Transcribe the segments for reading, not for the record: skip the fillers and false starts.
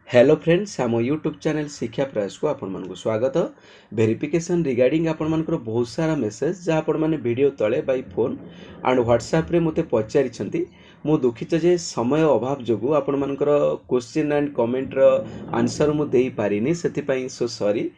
Hello friends आम YouTube channel शिक्षा प्रयास को आपण मानक स्वागत। वेरिफिकेशन रिगार्डिंग आपण मानकर बहुत सारा मेसेज जहाँ आपण माने वीडियो तले बाय फोन एंड व्हाट्सएप रे मते पचारि मु दुखित जे समय अभाव जोगु आपण मानकर क्वेश्चन एंड कमेंट रो आंसर मु देई पारिनी सेति सो सॉरी।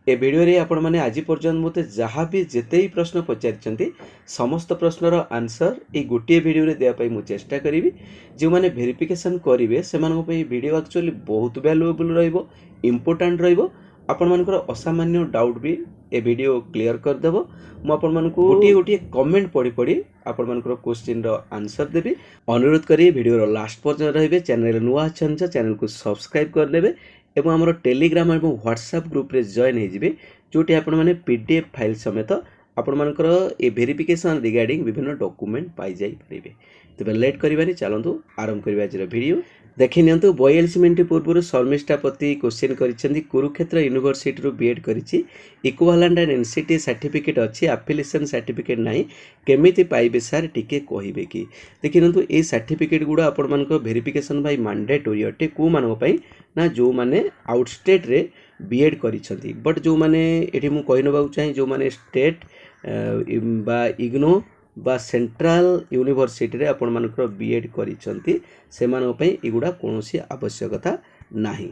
ए वीडियो रे आपण माने आज पर्यंत मते जहाँ भी जेते ही प्रश्न पचारि समस्त प्रश्नर आंसर ए गोटे वीडियो रे देया पई मु चेष्टा करिवि। जो माने वेरिफिकेशन करिवे सेमानक पई वीडियो एक्चुअली बहुत वैल्यूएबल रहिबो, इंपोर्टेंट रहिबो। आपण मानकर असामान्य डाउट भी ए वीडियो क्लियर कर देबो। मु आपण मानकु गोटे गोटे कमेंट पढ़ी पढ़ी आपण मानकर क्वेश्चन रो आंसर देबी। अनुरोध करी वीडियो रो लास्ट पर्यंत रहिबे। चैनल नुआ अछन चैनल को सब्सक्राइब कर देबे एवं हमर टेलीग्राम एवं व्हाट्सएप ग्रुप रे जॉइन हे जिवे जोटी आपण माने पीडीएफ फाइल समेत आपण मानकर ए वेरिफिकेशन रिगार्डिंग विभिन्न डॉक्यूमेंट पाई जाई परिबे। तबे लेट करिबानी चलंतु आरंभ करिबा आज वीडियो। देखि नियंतु 42 मिनिट पूर्व शर्मिष्ठा पति क्वेश्चन करिसेंती कुरुक्षेत्र यूनिवर्सिटी रो बीएड करिछि इक्विवेलेंट एंड एनसीटी सर्टिफिकेट अछि एफिलिएशन सर्टिफिकेट नाही केमिति पाइबे सर टिके कहिबे कि। देखि नियंतु ए सर्टिफिकेट गुडा आपण मानको वेरिफिकेशन बाय मैंडेटरी अटे को मानको पई ना जो माने आउटस्टेट रे बीएड करिसेंती बट जो माने एठी मु कहि नबाउ चाहि जो माने स्टेट बा इग्नो बा सेंट्रल यूनिवर्सिटी रे आपण मानकर बीएड करिसेंती सेमानक पई इगुडा कोनोसी आवश्यकता नाही।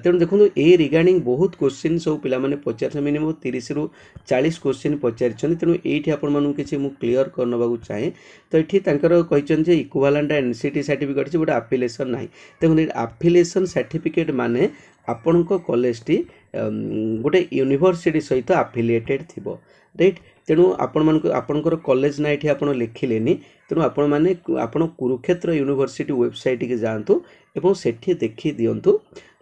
तेणु देखो ए रिगार्डिंग बहुत क्वेश्चन सब पिला माने पचार मिनिमम 30 रु 40 क्वेश्चन पचारि। तेणु एठी आपण मानू किछि मु क्लियर कर नबाकू चाहे तो एठी तांकर कहिचन जे इक्विवेलेंट एनसीटी सर्टिफिकेट अछि बट एफिलिएशन नाही। देखो एफिलिएशन सर्टिफिकेट माने आपणको कॉलेज टी गोटे यूनिवर्सिटी सहित एफिलिएटेड थिबो राइट। तेणु आपण मानक आपणकर कॉलेज ना एठी आपण लिखिलेनी तेणु आपण माने आपण कुरुक्षेत्र यूनिवर्सिटी वेबसाइट के जांतु एवं सेठी देखि दियंतु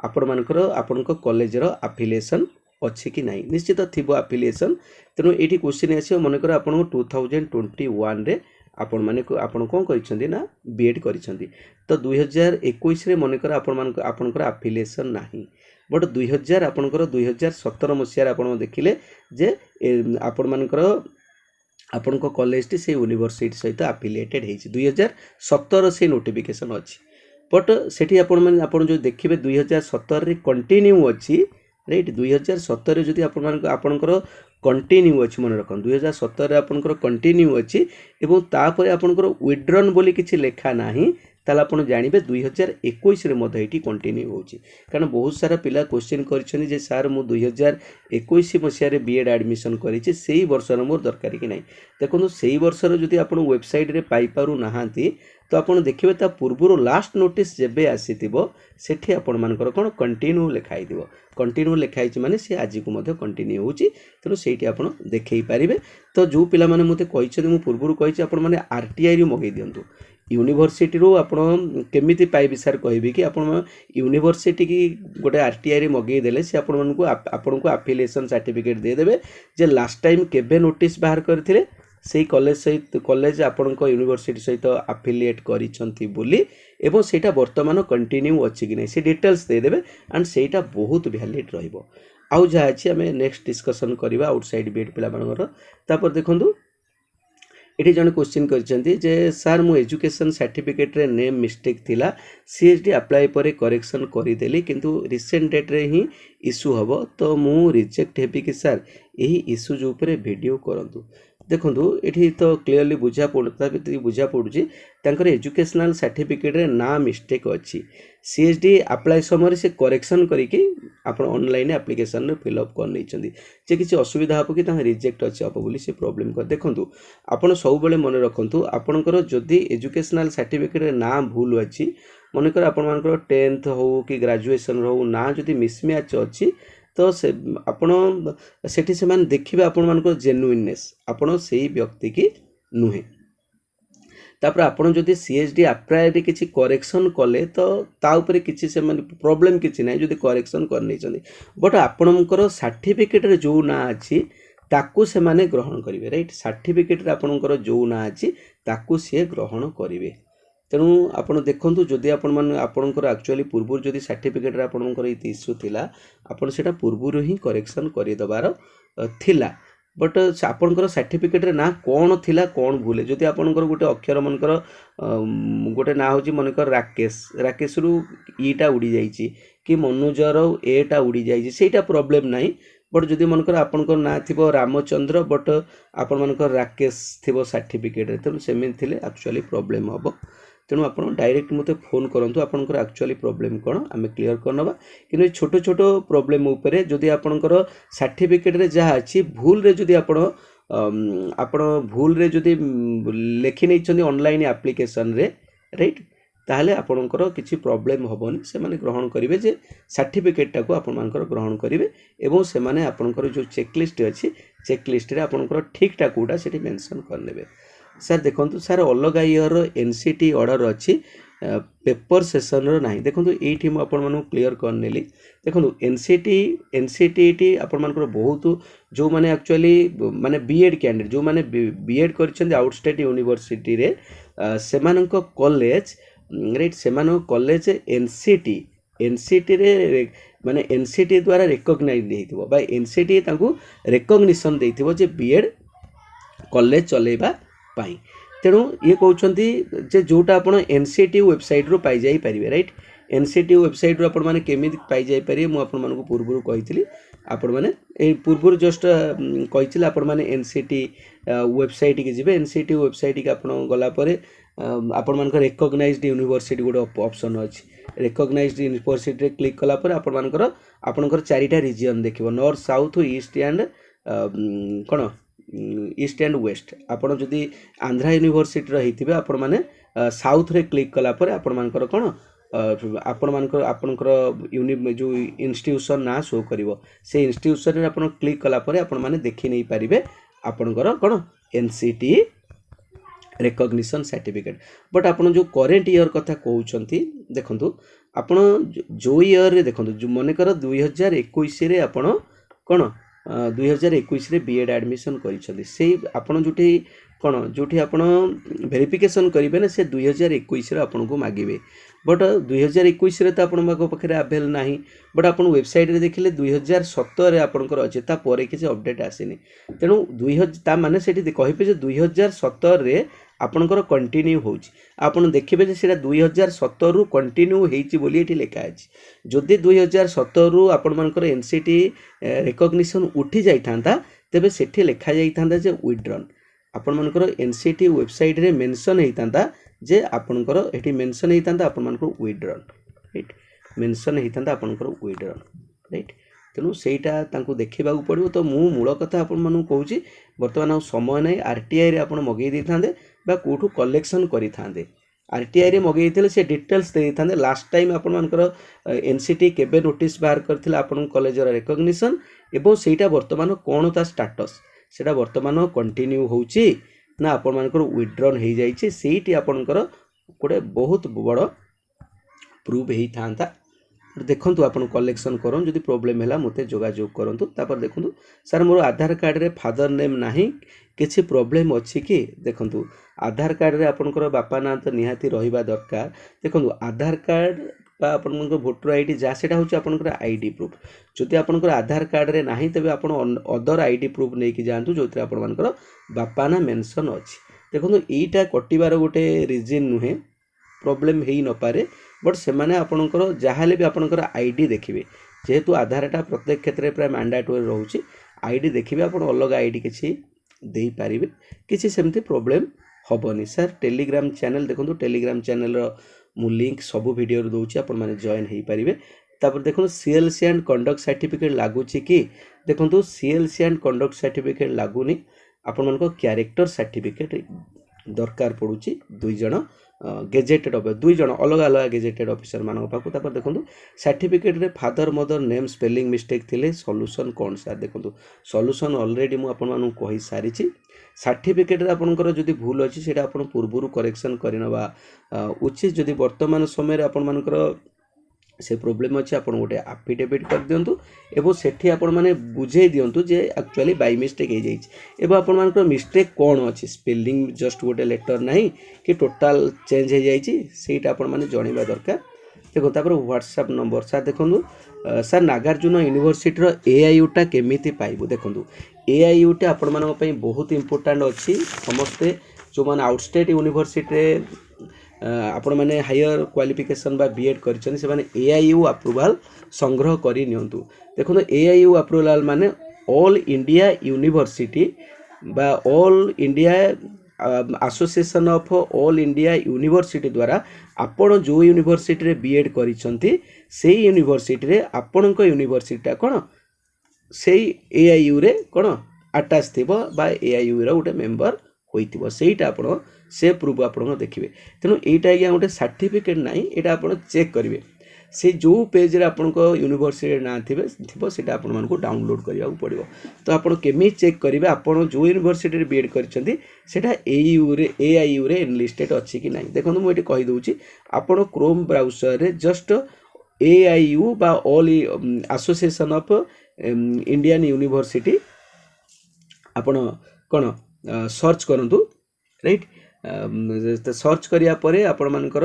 आपण मानकर आपणको कॉलेज रो एफिलिएशन अछि कि नाही। निश्चित थिबो एफिलिएशन। तेणु एठी क्वेश्चन आसी मनकर आपण 2021 रे आपण माने आपण कोन करिसेंती ना बीएड करिसेंती तो 2021 रे मनकर आपण मानक आपणकर एफिलिएशन नाही बट 2000 आपणकर 2017 मसिया आपण देखिले जे आपण मानकर आपणको कॉलेज टी से यूनिवर्सिटी सहित एफिलिएटेड हेछि 2017 से नोटिफिकेशन अछि बट सेठी आपण माने आपण जो देखिबे 2017 रे कंटिन्यू अछि राइट। 2017 रे जदि आपण मानक आपणकर कंटिन्यू अछि मन रखन 2017 रे आपणकर कंटिन्यू अछि एवं तापर आपणकर विथड्रॉन बोली किछि लेखा नाही ताला आपण जानिबे 2021 रे मधे एठी कंटिन्यू होछि कारण बहुत सारा पिला क्वेश्चन करिसनि जे सर मु 2021 मसिया रे बीएड एडमिशन करिछि सेही वर्ष रे मोर दरकारी कि नाही। देखो सेही वर्ष रे जदि आपण वेबसाइट रे पाई पारु नाहांती तो आपण देखिबे ता पूर्वरो लास्ट नोटिस जेबे आसीतिबो सेठी आपण मानकर कोन कंटिन्यू लेखाई दिबो कंटिन्यू लेखाई छि माने से आजि को मधे कंटिन्यू होछि तेनु सेठी आपण देखै पारिबे। तो जो पिला माने मते कहिछन मु पूर्वरो कहिछि आपण माने आरटीआई रे मगै दियंतु यूनिवर्सिटी रो आपण केमिति पाइबे सर कहबे कि आपण यूनिवर्सिटी की गोटे आरटीआई रे मगै देले से आपण को एफिलिएशन सर्टिफिकेट दे देबे जे लास्ट टाइम केबे नोटिस बाहर करथिले सेही कॉलेज सहित कॉलेज आपण को यूनिवर्सिटी सहित एफिलिएट करिसंती बोली एवं सेटा वर्तमान कंटिन्यू अछि कि नै से डिटेल्स दे देबे एंड सेटा बहुत वैलिड रहइबो। आउ जा अछि हमें नेक्स्ट डिस्कशन करबा आउटसाइड बीएड पिला मानकर। तापर देखंतु एठी जने क्वेश्चन करिसेंती जे सर मु एजुकेशन सर्टिफिकेट रे नेम मिस्टेक थिला सीएचडी अप्लाई परे करेक्शन करि देली किंतु रिसेंट डेट रे ही इशू हबो तो मु रिजेक्ट हेबी कि सर एही इशू जो ऊपर वीडियो करंतु। देखंतु एठी तो क्लियरली बुझा पड़ता बुझा पड़ुची तांकर एजुकेशनल सर्टिफिकेट रे ना मिस्टेक अछि सीएचडी अप्लाई समय से करेक्शन करिकि आपण ऑनलाइन एप्लीकेशन रे फिल अप कर नैचंदी जे किछि असुविधा हबो कि ता रिजेक्ट अछि हबो बोली से प्रॉब्लम कर। देखंतु आपण सब बेले मन रखंतु आपणकर जदि एजुकेशनल सर्टिफिकेट रे ना भूल अछि मनकर आपण मानकर 10th हो कि ग्रेजुएशन हो ना जदि मिसमैच अछि तो से आपण सेठी से मान देखिबे आपण मानकर जेन्युइननेस आपण सेही व्यक्ति की नुहे। तापर आपण जदि सीएचडी अप्लाई रे किछि करेक्शन कले तो ता ऊपर किछि से मान प्रॉब्लम किछि नै जदि करेक्शन कर नै चंदी बट आपणकर सर्टिफिकेट रे जो ना अछि ताकू से माने ग्रहण करिवे राइट। सर्टिफिकेट रे आपणकर जो ना अछि ताकू से ग्रहण करिवे। तेणु आपण देखंतु जदि आपण मान आपणकर एक्चुअली पूर्व जदि सर्टिफिकेट रे आपणकर इशू थिला आपण सेटा पूर्व ही करेक्शन करि दबार थिला बट आपणकर सर्टिफिकेट रे ना कोन थिला कोन भूले जदि आपणकर गोटे अक्षर मनकर गोटे ना होची मनकर राकेश राकेश रु ईटा उड़ी जाईची कि मनोजर एटा उड़ी जाइए सेटा प्रॉब्लम नहीं बट जदि मनकर आपनकर ना थिबो रामचंद्र बट आपण मनकर राकेश थिबो सर्टिफिकेट तेणु सेमि थिले एक्चुअली प्रॉब्लम हबो तेणु आपण डायरेक्ट मते फोन करंतु आपनकर एक्चुअली प्रॉब्लम कोन आमे क्लियर करनबा कि छोट छोट प्रॉब्लम उपरे जदि आपनकर सर्टिफिकेट रे जहा अछि भूल रे जदि आपण भूल रे जदि लेखि नै छथि ऑनलाइन एप्लीकेशन रे राइट ताहले आपणकर किसी प्रॉब्लम हेनी से ग्रहण करेंगे जे सर्टिफिकेटा को आपणकर ग्रहण करेंगे एवं से आपणकर जो चेकलिस्ट अच्छी चेकलिस्ट रे आपणकर ठीकटा कौटा से मेंशन करने सर देखो सर अलग इयर एनसीटी ऑर्डर अच्छी पेपर सेसन ना देखो ये मुझे क्लीयर करनेली देखो एनसीटी आपंकर बहुत जो मैंने एक्चुअली माने बीएड कैंडिडेट जो मैंने बीएड कर आउटस्टेट यूनिवर्सिटी रे से कॉलेज राइट से कॉलेज एनसीटी रे माने एनसीटी द्वारा रिकॉग्नाइज देइथिबो बा एनसीटी तांको रिकॉग्निशन देइथिबो जे बीएड कॉलेज चलेबा पाई तेणु ये कहउछंती जे जोटा आपण एनसीटी वेबसाइट रो पाई जाई परिबे राइट एनसीटी वेबसाइट रो आपण माने केमिति पाई जाई परिबे मु आपण मानको पूर्वरु कहितली आपण माने ए पूर्वरु जस्ट कहितले आपण माने एनसीटी वेबसाइट के जिबे एनसीटी वेबसाइट के आपण गला परे आपण मानकर रिकॉग्नाइज्ड यूनिवर्सिटी गोटे ऑप्शन अछि रिकॉग्नाइज्ड यूनिवर्सिटी रे क्लिक कला पर आपण मानकर आपनकर चारिटा रीजन देखिबो नॉर्थ साउथ ईस्ट एंड कोन ईस्ट एंड वेस्ट आपण जदि आंध्रा यूनिवर्सिटी रहिथिबे आपण माने साउथ रे क्लिक कला पर आपण मानकर कोन आपण मानकर आपनकर जो इंस्टीट्यूशन ना शो करिवो से इंस्टीट्यूशन रे आपण क्लिक कला पर आपण माने देखि नै परिबे आपनकर कोन एनसीटी रिकॉग्निशन सर्टिफिकेट बट आपन जो करेंट ईयर कथा कहउछंती देखंतु आपन जो ईयर रे देखंतु जो मनेकर 2021 रे आपन कोन 2021 रे बीएड एडमिशन करिसथि से आपन जोठी कोन जोठी आपन वेरिफिकेशन करिवे ना से 2021 रे आपन को मागिबे बट 2021 रे त आपन पाखरे अवेल नाही बट आपन वेबसाइट रे देखिले 2017 रे आपनकर अछि ता परे किछ अपडेट आसीनी तेनु 2000 ता माने सेठी कहिबे जे 2017 रे आपनकर कंटिन्यू होउची आपन देखिबे जे सेटा 2017 रु कंटिन्यू हेची बोली एठी लेखा अछि जदि 2017 रु आपन मानकर एनसीटी रिकॉग्निशन उठी जाई थांता तबे सेठी लेखा जाई थांता जे विथड्रॉन आपण मानकर एनसीटी वेबसाइट रे मेंशन हेई थांता जे आपनकर एठी मेंशन हेई थांता आपण मानकर विथड्रॉन राइट मेंशन हेई थांता आपनकर विथड्रॉन राइट तेणु सेटा तांको देखिबा पड़ो तो मु मूल कथा आपण मानु कहूची वर्तमान समय नै आरटीआई रे आपण मगेई दै थांदे बा कोठू कलेक्शन करि थांदे आरटीआई रे मगेई थिले से डिटेल्स दे थांदे लास्ट टाइम आपण मानकर एनसीटी केबे नोटिस बाहर करथिला आपण कॉलेज रा रिकॉग्निशन एबो सेटा वर्तमान कोन ता स्टेटस सेटा वर्तमान कंटिन्यू होउची ना आपण मानकर विथड्रॉन हेई जाईची सेठी आपणकर कोडे बहुत बड़ प्रूफ हेई थांता देखंतु आपण कलेक्शन करन जदि प्रॉब्लम हैला मते जोगाजोग करंतु तापर देखंतु सर मोर आधार कार्ड रे फादर नेम नाही किछि प्रॉब्लम अछि कि देखंतु आधार कार्ड रे आपनकर बापा ना तो निहाती रहिबा दरकार देखंतु आधार कार्ड बा आपनकर वोटर आईडी जा सेटा होछि आपनकर आईडी प्रूफ जदि आपनकर आधार कार्ड रे नाही तबे आपण अदर आईडी प्रूफ नै कि जानतु जोथि आपण मानकर बापा ना मेंशन अछि देखंतु एटा कटिबार गोटे रीजन नुहे प्रॉब्लम हेई न पारे बट से माने आपनकर जाहाले भी आपनकर आईडी देखिबे जेहेतु आधारटा प्रत्येक क्षेत्र में प्राय मैंडेटरी रहउची आईडी देखिबे आपण अलग आईडी किछि देई पारिबे किछि सेमती प्रॉब्लम हबनी सर टेलीग्राम चैनल देखंतु टेलीग्राम चैनल रो मु लिंक सब वीडियो रो दोउची आपण माने जॉइन हेई पारिबे तापर देखंतु सीएलसी एंड कंडक्ट सर्टिफिकेट लागुची कि देखंतु सीएलसी एंड कंडक्ट सर्टिफिकेट लागुनी आपण मानको कैरेक्टर सर्टिफिकेट दरकार पड़ुची दुई जण गेजेटेड दुई जण अलग अलग गेजेटेड ऑफिसर मान पाखु तापर देखंतु सर्टिफिकेट रे father mother name spelling mistake थिले सॉल्यूशन कोन सर देखंतु सॉल्यूशन ऑलरेडी मु आपण मानु कहि सारिछि सर्टिफिकेट रे आपनकर जदि भूल अछि सेटा आपण पूर्वरु करेक्शन करिनबा उचित जदि वर्तमान समय रे आपण मानकर से प्रॉब्लम अछि आपण गोटे एफिडेविट कर दियंतु एबो सेठी आपण माने बुझे दियंतु जे एक्चुअली बाय मिस्टेक हे जाइछ एबो आपण मानकर मिस्टेक कोन अछि स्पेलिंग जस्ट गोटे लेटर नाही कि टोटल चेंज हे जाइछ सेटा आपण माने जणिबा दरकार देखो तापर व्हाट्सएप नंबर सर देखंतु सर नागार्जुन यूनिवर्सिटी रो एआईयू टा केमिति पाइबो देखंतु एआईयू टा आपण मानक पई बहुत इंपोर्टेंट अछि समस्त जो मान आउटस्टेट यूनिवर्सिटी रे आपण मैंने हायर क्वालिफिकेशन बा बीएड कर एआईयू अप्रूवाल संग्रह कर नियंतु। देखो एआईयू अप्रूवाल माने ऑल इंडिया यूनिवर्सिटी बा all India association of all India university द्वारा आपण जो यूनिवर्सिटी रे बीएड करिसंती से यूनिवर्सिटी रे आपण को यूनिवर्सिटी कोन से एआईयू रे कोन अटैच थिबो बा एआईयू रे गोटे मेंबर होइतिबो सेटा आपण से प्रूफ आपण देखिए। तेणु यहीटा आज्ञा गोटे सर्टिफिकेट ना यहाँ आप चेक करेंगे से जो पेज रे आपण यूनिवर्सिटी ना थे सीटा आपण डाउनलोड करने पड़ो। तो आप केमी चेक करेंगे आपण जो यूनिवर्सिटी बीएड करटा एआईयू रे एनलिस्टेड अच्छी कि ना। देखो मुझे कहीदे आपण क्रोम ब्राउजर रे जस्ट एआईयू बा all association of Indian university आपण कौन सर्च करूँ राइट। सर्च करिया परे आपण मानकर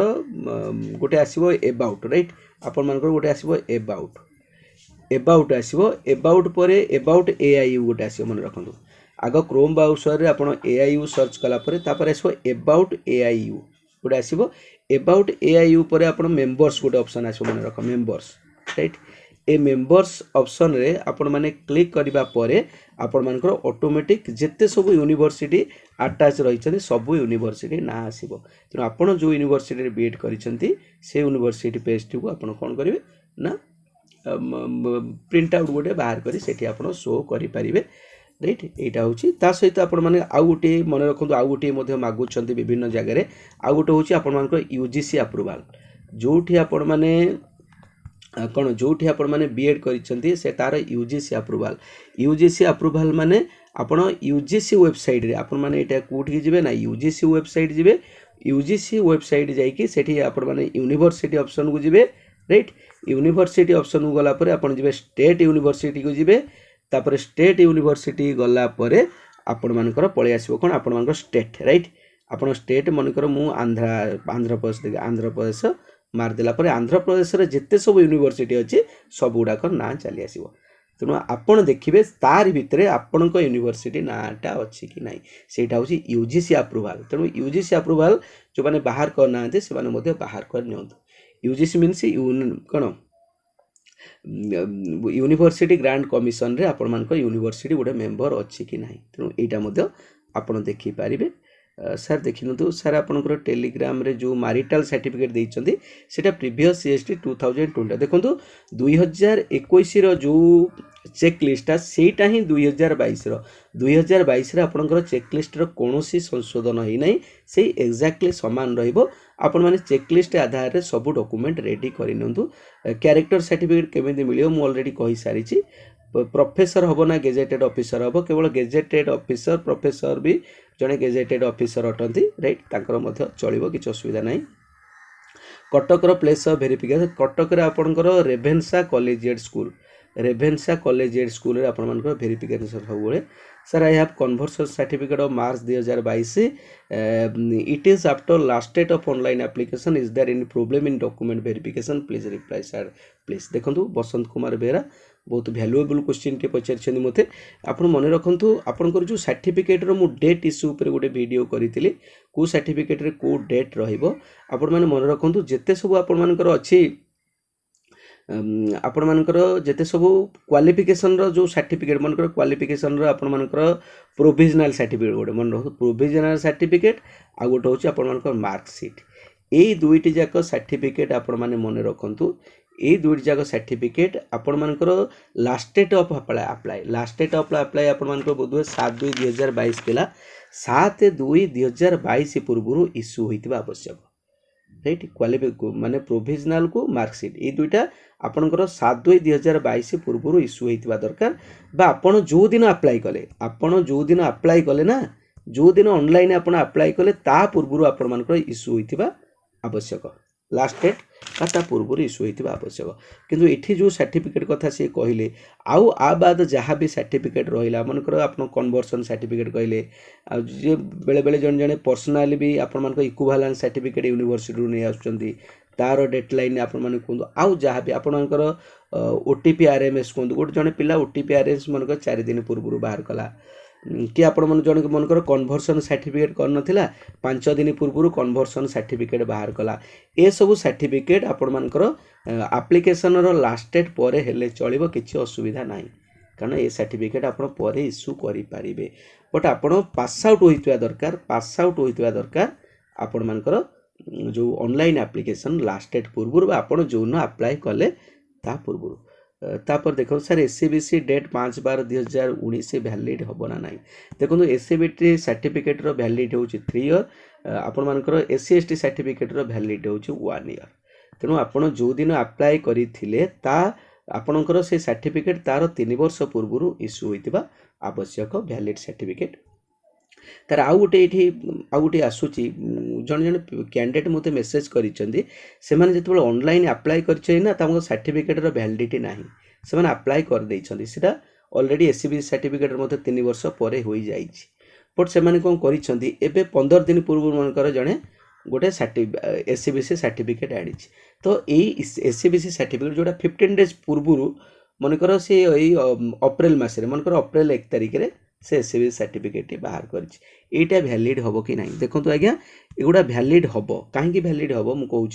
गोटे आसीबो एबाउट राइट। आपण मानकर गोटे आसीबो एबाउट आसीबो एबाउट परे एबाउट एआईयू गोटे आसीबो मन रखंतु। आगो क्रोम ब्राउजर रे आपण एआईयू सर्च कला परे तापर आसीबो एबाउट एआईयू गोटे आसीबो एबाउट एआईयू परे आपण मेंबर्स गोटे ऑप्शन आसीबो मन रख मेंबर्स राइट। ए मेंबर्स ऑप्शन रे आपण माने क्लिक करिबा परे आपण मानकर ऑटोमेटिक जेते सब यूनिवर्सिटी अटैच रही सब यूनिवर्सिटी ना आसीबो। तेणु आपण जो यूनिवर्सिटी बीएड करिसेंती से यूनिवर्सिटी पेज टी को आपण कोन करिवे ना प्रिंट आउट गोटे बाहर करी सेठी आपण शो करि परिबे राइट। एटा होची ता सहित आपण माने आउ गोटे मन रखंतु आउ गोटे मध्ये मागुछंती विभिन्न जगह रे आउ गोटे होची आपण मानकर यूजीसी अप्रूवल जोठी आपण माने कौन जो मैंने बीएड करिसेंती से तार यूजीसी अप्रूवल माने आपण यूजीसी वेबसाइट रे आपण माने एटा कोठी जिवे ना यूजीसी वेबसाइट जिवे यूजीसी वेबसाइट जाइकी सेठी आपण माने यूनिवर्सिटी ऑप्शन को जिवे राइट। यूनिवर्सिटी ऑप्शन को गला परे आपण जिवे स्टेट यूनिवर्सिटी को जिवे तापर स्टेट यूनिवर्सिटी गला परे आपण मानकर पळे आसीबो कोन आपण मानकर स्टेट राइट। आपण स्टेट मानकर मु आंध्र प्रदेश मारदेला पर आंध्र प्रदेश रे जिते सब यूनिवर्सिटी अच्छी सब गुड़ाक ना चली आसो। तेणु आपड़ देखिए तार भितर आपण यूनिवर्सिटी नाटा अच्छी कि ना सेटा हूँ यूजीसी अप्रूवल। तेणु यूजीसी अप्रूवल जो मैंने बाहर करना से बाहर कर नियंतु। यूजीसी मीन्स कौन यूनिवर्सिटी ग्रांट कमिशन रे आपण मान यूनिवर्सिटी गोटे मेंबर अच्छी कि ना। तेणु यहाँ आप देखिपारे सर देखिनु तो सर आपनकर टेलीग्राम रे जो मैरिटल सर्टिफिकेट देइचंती सेटा प्रीवियस सीएसटी 2020 देखंतु 2021 रो जो चेक लिस्ट सेटा ही 2022 रे आपनकर चेक लिस्ट रो कोनोसी संशोधन होई नै से एक्जेक्टली समान रहइबो। आपण माने चेक लिस्ट आधार रे सब डॉक्यूमेंट रेडी करि नंतु। कैरेक्टर सर्टिफिकेट केमिति मिलियो मु ऑलरेडी कहि सारिछि। प्रोफेसर हम ना गेजेटेड ऑफिसर हम केवल गेजेटेड ऑफिसर प्रोफेसर भी जड़े गेजेटेड ऑफिसर अटंती राइट तांकर मध्य चलिबो किछ असुविधा नाही। कटक रो प्लेस ऑफ वेरिफिकेशन कटक रे आपनकर रेभेन्सा कॉलेजिएट स्कूल रे आपण मानकर वेरिफिकेशन सब बेले sir I have conversion certificate of March 2022 it is after last date of online application is there any problem in document verification please reply sir please. देखंतु बसंत कुमार बेहरा बहुत valuable question टे पचार मते आपण मन रखंतु आपनकर जो सर्टिफिकेट रो मु डेट इश्यू ऊपर गोटे वीडियो करितिली को सर्टिफिकेट रे को डेट रहिबो आपण माने मन रखंतु जेते सब आपण मानकर अछि आपण मानकर जेते सब क्वालिफिकेशन रो जो सर्टिफिकेट मानकर क्वालिफिकेशन रो आपण मानकर प्रोविजनल सर्टिफिकेट गोटे मन रखो प्रोविजनल सर्टिफिकेट आ गोटे होची आपण मानकर मार्कशीट एई दुईटी जाक सर्टिफिकेट आपण माने मन रखंतु। ये दुईटी जाक सर्टिफिकेट आपण मानकर लास्ट डेट ऑफ अप्लाई आपण मानकर बोधवे 7/2/2022 थिला 7/2/2022 पूर्व इश्यू होइतिबा आवश्यक राइट। क्वालिफाई माने प्रोविजनल को मार्कशीट ये दुईटा आपनकर 7/2/2022 पूर्व इश्यू होइतिबा दरकार बा आपण जो दिन अप्लाई कले ना जो दिन ऑनलाइन आपण अप्लाई कले ता पूर्व आपण मानकर इश्यू होइतिबा आवश्यक लास्ट डेट ता पूर्व इश्यू होइतिबा आवश्यक। किंतु एठी जो सर्टिफिकेट कथा से कहले आउ आ बाद जहाँ भी सर्टिफिकेट रहिला मनकर आपण कन्वर्सन सर्टिफिकेट कहले जे बेले बेले जन जने पर्सनली भी आपण मानकर इक्विवेलेंट सर्टिफिकेट यूनिवर्सिटी रू नै आछंती तार डेडलाइन आपण माने कोंदो आउ जहाँ भी आपण मानकर ओटीपी आरएमएस कोंदो गोटे जने पिला ओटीपी आरएमएस मनकर 4 दिन पूर्व बाहर कला कि आपण मन जन मनकर कन्वर्सन सर्टिफिकेट कर नथिला 5 दिन पूर्व कन्वर्सन सर्टिफिकेट बाहर कला ए सब सर्टिफिकेट आपण मनकर एप्लिकेशन रो लास्ट डेट पर हेले चलिबो किछि असुविधा नाही कारण ए सर्टिफिकेट आपण पर इश्यू करि पारिबे बट आपण पास आउट होइतवा दरकार आपण मनकर जो ऑनलाइन एप्लिकेशन लास्ट डेट पूर्व आपण जो न अप्लाई कले ता पूर्व तापर देखो सर एससीबीसी डेट 5/12/2019 वैलिड होबो ना नाही देखो एससीबीटी सर्टिफिकेट रो वैलिड होची 3 इयर आपण मानकर एससी एसटी सर्टिफिकेट रो वैलिड होची 1 इयर तेनु आपण जो दिन अप्लाई करिथिले ता आपणकर से सर्टिफिकेट तार 3 वर्ष पूर्व इश्यू होइतिबा आवश्यक वैलिड सर्टिफिकेट तार आउ गोटे आसूची जन जन कैंडिडेट मते मेसेज करिसेंदी से माने जेतबे ऑनलाइन अप्लाई करछै ना तामको सर्टिफिकेट रो वैलिडिटी नाही से माने अप्लाई कर दैछंदी सेटा ऑलरेडी एससीबी सर्टिफिकेट मते 3 वर्ष परे होई जाईछि बट से माने कोन करिसेंदी एबे 15 दिन पूर्व मनकर जने गोटे एससीबीसी सर्टिफिकेट आनिछि तो एई एससीबीसी सर्टिफिकेट जोटा 15 डेज पूर्व मनकर से एई अप्रैल मासरे मनकर अप्रैल 1 तारिख रे से एससीबी सर्टिफिकेट बाहर करटा वैलिड हम कि ना देखो आज्ञा एगुड़ा वैलिड हम कहीं वैलिड हम मुझे कहूँ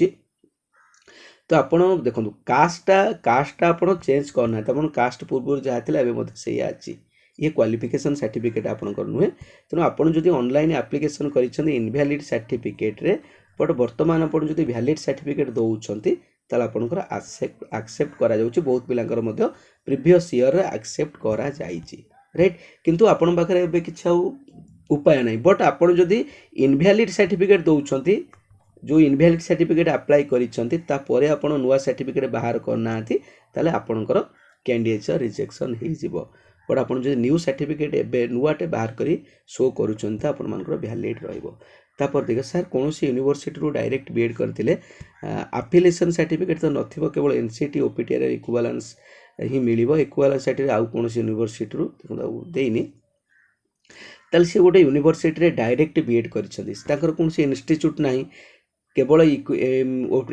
तो आपड़ देखो कास्टा आप चेंज करना आप कास्ट पूर्व जहाँ थी से अच्छी ये क्वालिफिकेशन सर्टिफिकेट आपंकर नुहे तेणु आपड़ ऑनलाइन एप्लिकेशन कर इनवैलिड सर्टिफिकेट रे बट बर्तमान आप वैलिड सर्टिफिकेट दौरान ताल आपंकर एक्सेप्ट करा बहुत पिलांकर प्रीवियस ईयर एक्सेप्ट करा जायछि राइट किंतु आपण पाखरे एबे किछा उपाय नहीं बट आपण जदि इनवैलिड सर्टिफिकेट दौरान जो इनवैलिड सर्टिफिकेट अप्लाई करिसेंती ता परे आपण नुवा सर्टिफिकेट बाहर करनाथि ताले आपणकर कैंडिडेट रिजेक्शन हे जिवो बट आपण जदि न्यू सर्टिफिकेट एबे नुवाटे बाहर करी शो करूछन त आपण मानकर वैलिड रहइबो तापर देख सर कौन यूनिवर्सिटी रू डायरेक्ट बीएड करथिले एफिलिएशन सर्टिफिकेट तो नथिबो केवल एनसीटी ओपीटी रे इक्विवेलेंस ही मिलिबो इक्विवेलेंस सर्टिफिकेट आउ कौन यूनिवर्सिटी रू देइनी ताल से गोटे यूनिवर्सिटी रे डायरेक्ट बीएड करिसेंती ताकर कौन इंस्टीट्यूट नाही केवल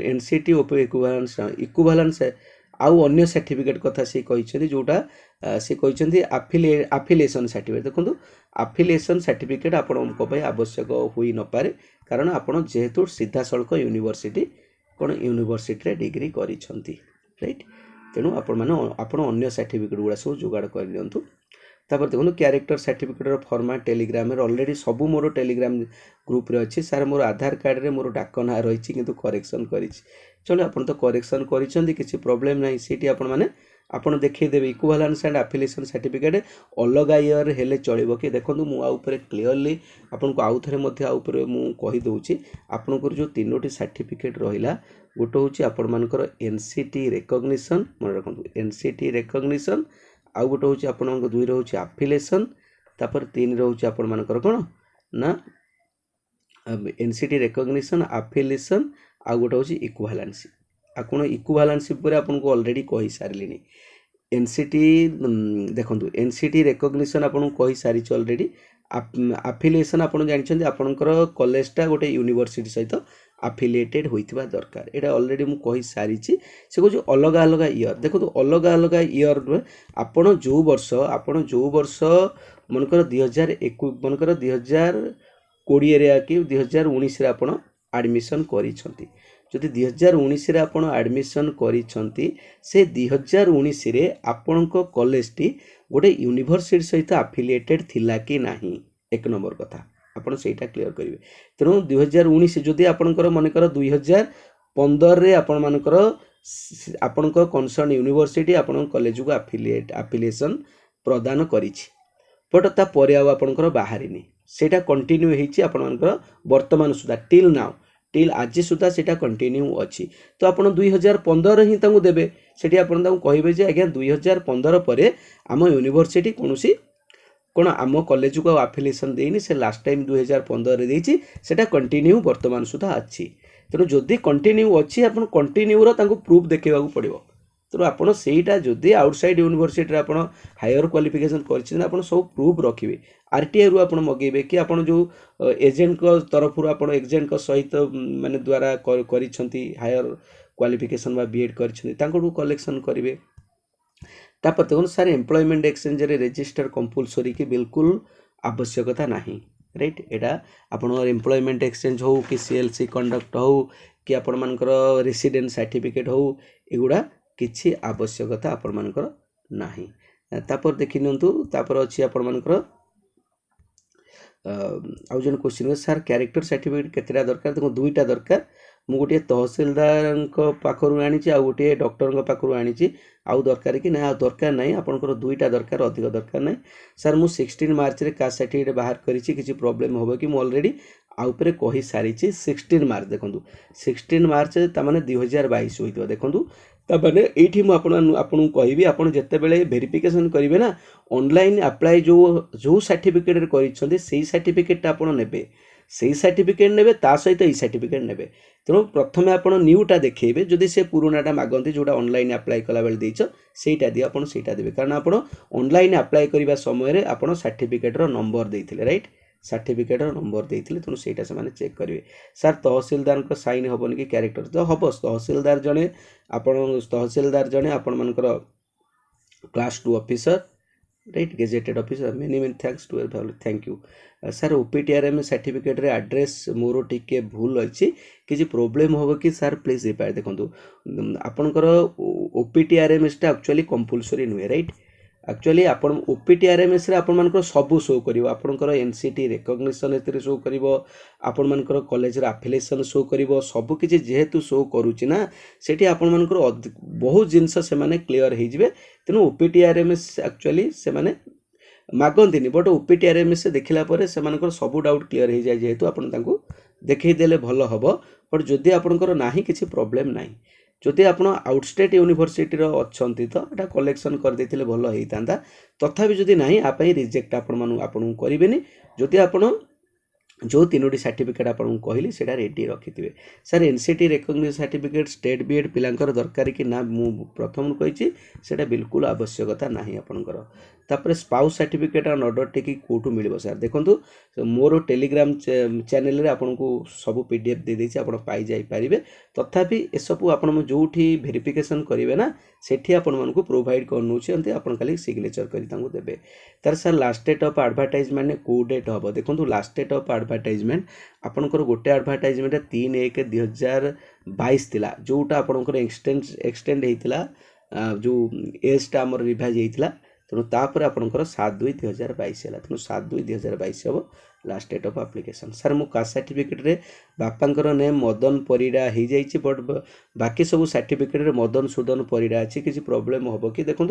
एनसीटी ओपी इक्विवेलेंस आउ अन्य सर्टिफिकेट कथा से कहिसेंती जोटा से कहिसेंती एफिलिएशन सर्टिफिकेट देखो एफिलिएशन सर्टिफिकेट आपको आवश्यक होई न पारे कारण आपण जेहेतु सीधा सड़क यूनिवर्सिटी कौन यूनिवर्सिटी रे डिग्री करिसेंती राइट तेणु आपण अन्य सर्टिफिकेट गुड़ा सब जोगाड़ कर दिंतु तापर देखो character certificate format Telegram already सबू मोर टेलीग्राम ग्रुप रे अच्छी सार मोर आधार कार्ड रे मोर डाक ना रही किंतु करेक्शन करी चलो आप तो करेक्शन करी किसी प्रॉब्लम नहीं सीटी आपण माने आपण देखिदेवे इक्विवेलेंस एंड एफिलिएशन सर्टिफिकेट अलग ईयर हेले चलिबो कि देखो मु आ ऊपर क्लियरली आपन को आउ थरे मध्ये आ ऊपर मु कहि दउची आपन को जो तीनोटी सर्टिफिकेट रहिला गोटे होची आपण मानकर एनसीटी रिकॉग्निशन मन रखंतु एनसीटी रिकॉग्निशन आउ गोटे होची आपण मानकर दुई रहउची एफिलिएशन तापर तीन रहउची आपण मानकर कोन ना एनसीटी रिकॉग्निशन एफिलिएशन आउ गोटे होची इक्विवेलेंस आपण इक्विवेलेंस पूरे आपन को ऑलरेडी कहि सारलिनी एनसीटी देखो एनसीटी रिकॉग्निशन आपन को कहि सारी ऑलरेडी एफिलिएशन आपन जानिछन आपनकर कॉलेजटा गोटे यूनिवर्सिटी सहित एफिलिएटेड होइतिबा दरकार एटा ऑलरेडी मु कहि सारी छि से को जो अलग अलग ईयर देखो तो अलग अलग ईयर आपन जो वर्ष मनकर 2021 मनकर 2020 रे कि 2019 रे आपन एडमिशन करिसंती जदि 2019 रे आपण एडमिशन करिसंती से 2019 रे आपणको कॉलेज टी गोटे यूनिवर्सिटी सहित एफिलिएटेड थिला कि नाही एक नंबर कथा आपण सेटा क्लियर करिवे तेनु 2019 जदि आपणकर मनकर 2015 रे आपण मानकर आपणको कंसर्न यूनिवर्सिटी आपण कॉलेज को एफिलिएशन प्रदान करिछि बट ता परे आपणकर बाहरिनी सेटा कंटिन्यू हेछि आपण मानकर वर्तमान सुधा टिल आज सुधा सेटा कंटिन्यू अच्छी तो आप 2015 ही देवे से कहे जे आज्ञा 2015 पर आम यूनिवर्सिटी कौन कौन आम कॉलेज को एफिलिएशन देनी से लास्ट टाइम 2015 रे देछि सेटा कंटिन्यू वर्तमान सुधा अच्छी तेणु जदि कंटिन्यू अच्छी आप कंटिन्यू प्रूफ देखा पड़ो तेणु आपड़ सेटा जदि आउटसाइड यूनिवर्सिटी आप हायर क्वालिफिकेशन कर सब प्रूफ रखिए आरटीआई रु आप मगेबे कि आप जो एजेंट को तरफ आप एजेंट को सहित माने द्वारा करिसेंती हायर क्वालिफिकेशन बा बीएड करिसेंती कलेक्शन करेंगे तापर देखो सर एम्प्लॉयमेंट एक्सचेंज रे रजिस्टर कंपलसरी कि बिल्कुल आवश्यकता नहीं राइट। एटा आपनकर एम्प्लॉयमेंट एक्सचेंज हो कि सीएलसी कंडक्ट हो कि आपण मानकर रेसिडेंट सर्टिफिकेट हो एगुड़ा किछि आवश्यकता आपण मानकर नाही। तापर देखि नियंतु तापर अछि आपण मानकर आउ जन क्वेश्चन सर कैरेक्टर सर्टिफिकेट केतेटा दरकार देखो दुईटा दरकार मु गोटे तहसीलदार पाखरु आनी आ गोटे डॉक्टर पाखरु आनी आउ दरकार कि ना दरकार नहीं आपनकर दुईटा दरकार अधिक दरकार नहीं। सर मु 16 मार्च रे कास्ट सर्टिफिकेट बाहर करिछि किछि प्रॉब्लम होबो कि मु ऑलरेडी आउपरे कहि सारिछि 16 मार्च देखंतु 16 मार्च ता माने 2022 होइतो देखंतु ता माने एठी मु आपन कहबी आपन जत्ते बेले वेरिफिकेशन करिवे ना ऑनलाइन अप्लाई जो जो सर्टिफिकेट रे करिछन्ते सेही सर्टिफिकेट आपन नेबे सेही सर्टिफिकेट नेबे ता सहित ई सर्टिफिकेट नेबे। तेणु प्रथमे आपन न्यूटा देखेबे जदि से पुरानाटा मागंती जोटा ऑनलाइन अप्लाई कला बेले देइछ सेटा दि आपन सेटा देबे कारण आपन ऑनलाइन अप्लाई करिबा समय रे आपन सर्टिफिकेट रो नंबर देइथिले राइट सर्टिफिकेट रो नंबर देइथिले तेणु सेटा से माने चेक करिवे। सर तहसीलदार को साइन होबन कि कैरेक्टर तो हबो तहसीलदार जने आपन मानकर class 2 officer right gazetted officer many many thanks to thank you. Sir OPTRM certificate रे एड्रेस मोर टिके भूल अछि किछि प्रॉब्लम होबो कि सर प्लीज रिपेयर देखंतु आपनकर ओपीटीआरएमएस टा एक्चुअली कंपलसरी नुहे राइट एक्चुअली आपण ओपीटीआरएमएस रे आपण मानकर सब शो करिवो आपनकर एनसीटी रिकॉग्निशन एतरे शो करिवो आपण मानकर कॉलेज रे एफिलिएशन शो करिवो सब किछि जेहेतु शो करूछि ना सेठी आपण मानकर बहुत जिंस से माने क्लियर हे जिवे तेनु ओपीटीआरएमएस एक्चुअली से माने मागंतिनी बट ओपीटीआरएमएस देखिला परे से मानकर सब डाउट क्लियर हे जाय जेहेतु आपण तांको देखै देले भलो हबो बट जदि आपनकर नाही किछि प्रॉब्लम नाही जदि आपण आउटस्टेट यूनिवर्सिटी रो अछंती तो एटा कलेक्शन कर देथिले भलो हेइतांदा तथापि जदि नाही आपै रिजेक्ट आपण करिवेनी जदि आपण जो तीनोटी सर्टिफिकेट आपन कहली सेटा रेडी रखिथिबे। Sir NCT recognition certificate state BEd पिलांकर दरकार कि ना मु प्रथम कहिछि सेटा बिल्कुल आवश्यकता नाही आपनकर। तापर स्पाउस सर्टिफिकेट और ऑर्डर टेकी कोठु मिलिबो सर देखंतु मोर टेलीग्राम चैनल रे आपन को सब पीडीएफ दे देछि आपन पाई जाई परिबे तथापि ए सब आपन जोठी वेरिफिकेशन करिवे ना सेठी आपन मन को प्रोवाइड करनु छन्ते आपन खाली सिग्नेचर करी तांको देबे। तार sir last date of advertisement को डेट हबो देखंतु लास्ट डेट ऑफ एडवर्टाइजमेंट आपनकर गोटे एडवर्टाइजमेंट 3/1/2022 थिला जोटा आपनकर एक्सटेंड हेतिला जो एज टा हमर रिवाइज हेतिला तेणु तापर आपनकर 7/2/2022 है तेणु 7/2/2022 हम last date of application. Sir मो कास्ट सर्टिफिकेट रे बापांकर नेम मदन परिडा हो जाइए बट बाकी सब सर्टिफिकेट रे मदन सुदन परिडा अच्छी किसी प्रॉब्लम हम कि देखो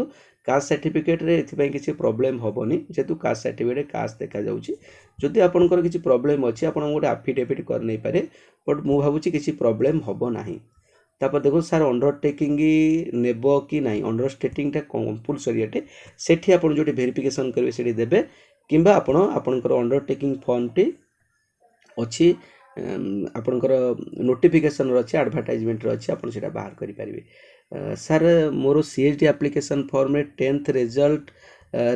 कास्ट सर्टिफिकेट रे एथिपाई किसी प्रॉब्लम हेनी जेहेतु कास्ट सर्टिफिकेट कास्ट देखा जाउछि जदि आपनकर किसी प्रॉब्लम अच्छी आपन गोटे एफिडेविट कर नहीं पारे बट मु भाबुछि किसी प्रॉब्लम हबो नाही। तापर देखो सर अंडरटेकिंग नेब कि ना अंडरस्टेटिंग कंपलसरी अटे सेठी आपन जोटी वेरिफिकेशन करेंगे सेठी देबे किंबा आपन आपनकर अंडरटेकिंग फॉर्म टी अच्छी आपनकर नोटिफिकेशन अच्छी एडवर्टाइजमेंट अच्छी आपन सेटा बाहर करि परिबे। सर मोर सीएचडी एप्लिकेशन फॉर्म रे 10th रिजल्ट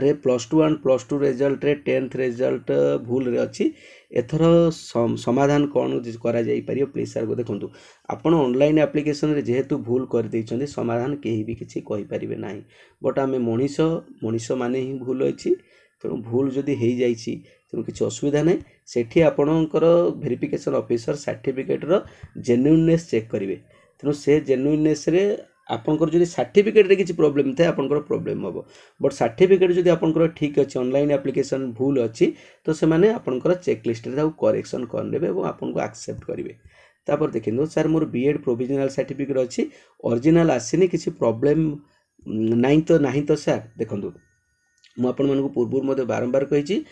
रे +2 एंड +2 रिजल्ट रे 10th रिजल्ट भूल रे अच्छी एथर समाधान कौन करा जाई परियो प्लीज सर देखंतु आपण ऑनलाइन एप्लिकेशन रे जेहेतु भूल कर दैछन्ती समाधान केही भी किछि कहि परिबे नाही बट आमे मनीष माने ही भूल अछि तेणु भूल जदि हेई जाइछि तेणु किछि असुविधा नाही सेठी आपणकर वेरिफिकेशन ऑफिसर सर्टिफिकेट रो जेन्युइननेस चेक करिवे तेणु से जेन्युइननेस रे आपनकर जदि सर्टिफिकेट रे किछि प्रॉब्लम थाए आपनकर प्रॉब्लम हबो बट सर्टिफिकेट जदि आपनकर ठीक अछि ऑनलाइन एप्लिकेशन भूल अछि तो से माने आपनकर चेक लिस्ट रे ताऊ करेक्शन कर नेबे एवं आपनको एक्सेप्ट करिवे। तापर देखिनो सर मोर बीएड प्रोविजनल सर्टिफिकेट अछि ओरिजिनल आसीनी किछि प्रॉब्लम नाही तो सर देखंतु मु आपण मानको पूर्व मध्ये बारंबार कहिछि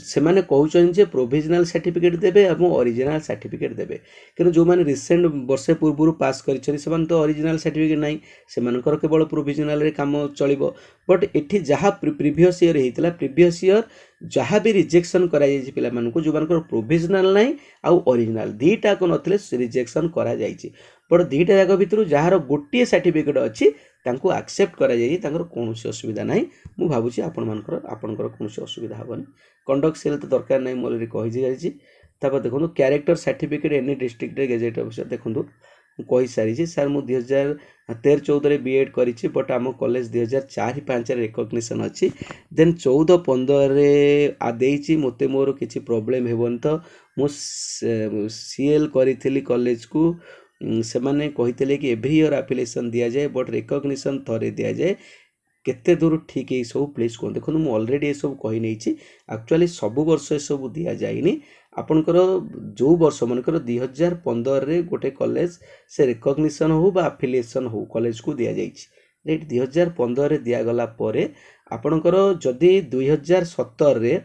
से माने कहउछन जे प्रोविजनल सर्टिफिकेट देबे एवं ओरिजिनल सर्टिफिकेट देबे किनु जो माने रिसेंट वर्षे पूर्व पास करिछन से माने तो ओरिजिनल सर्टिफिकेट नाही से मानकर केवल प्रोविजनल रे काम चलिबो बट एठी जहा प्रीवियस ईयर हेतिला प्रीवियस ईयर जहाँ भी रिजेक्शन करा जाइछि पिला मानको जो मानकर प्रोविजनल नाही आ ओरिजिनल दीटा को नथले रिजेक्शन करा जाइछि बट दीटा जाक भितरु जहार गोटिए सर्टिफिकेट अछि तांको एक्सेप्ट करा जाइछि तांकर कोनोसी असुविधा नाही मु भाबुछि आपनकर कोनोसी असुविधा हबनी कंडक्ट सेल तो दरकार नाही मोलरी कहि जाइछि। तापर देखो कैरेक्टर सर्टिफिकेट एनी डिस्ट्रिक्ट रे गेजेट ऑफिसर देखो कही सारी सर मु 2013-14 बीएड करी बट आम कॉलेज 2004-5 रिकग्निशन अच्छी देन 14-15 देती मत मोर किसी प्रोब्लेम हेबन तो मु सीएल करी कॉलेज को से मैंने कही कि एवरी ईयर एप्लिकेशन दि जाए बट रिकग्निशन थरे दि जाए केते दूर ठीक है सब प्लीज कह देखो मुझे अलरेडी ये सब कही नहीं एक्चुअली सब वर्ष ये सब दि जाए आपणकर जो वर्ष मनकर 2015 गोटे कॉलेज से रिकग्निशन हो बा एफिलिएशन हो कॉलेज को दि जाए राइट 2015 दिगला आपणकर जदि 2017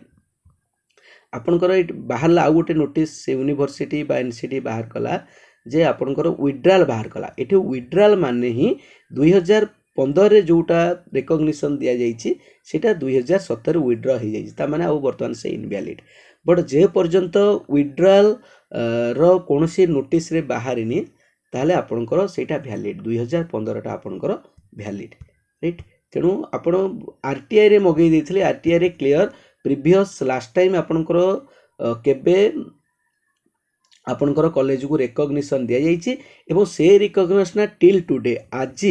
आपणकर बाहर आउ गोटे नोटिस यूनिवर्सिटी बा एनसीटी बाहर कला जे आपणकर विड्राल बाहर कला ये विड्राल माने ही 2015 जोटा रिकग्निशन दि जाइए सेटा 2017 विड्र हो जाए माने आउ बर्तमान से इनवैलिड बट जे पर्यंत विड्राल कौन सी नोटिस रे बाहरिनी ताले आपणकर सेटा वैलिड 2015 टा आपणकर वैलिड राइट तेणु आपण आरटीआई रे मगई देथिले आरटीआई रे क्लियर प्रीवियस लास्ट टाइम आपणकर केबे आपणकर कॉलेज को रिकग्निशन दि जाइए एवं से रिकग्निशन टिल टुडे आज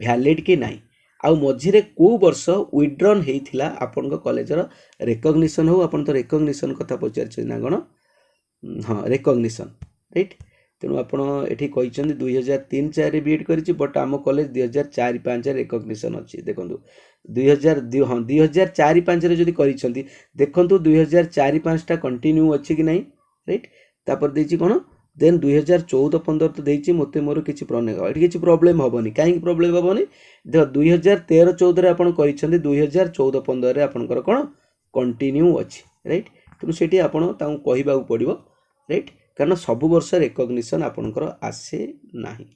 वैलिड कि नहीं आउ मझिरे को वर्ष विड्रन होता आपण कॉलेजर रिकग्निशन हो आप तो रिकग्निशन कथा पचार ना कौन हाँ रिकग्निशन राइट तेणु आपड़ी कही 2003-4 बीएड कर बट आम कॉलेज 2004-5 रिकग्निशन अच्छी देखो 2002 हाँ 2004-5 जदि कर देखो 2004-5 टा कंटिन्यू अच्छी कि नहीं राइट तापर देछि कोन देन 2014-15 तो देछि मते मोर किछि प्रॉब्लम होबनी काहे प्रॉब्लम होबनी देख 2013-14 आपण करिसंदी 2014-15 आपनकर कोन कंटिन्यू अछि राइट तेनु सेठी आपण ताऊ कहिबा पड़िबो राइट कारण सब वर्ष रिकग्निशन आपनकर आसे नाही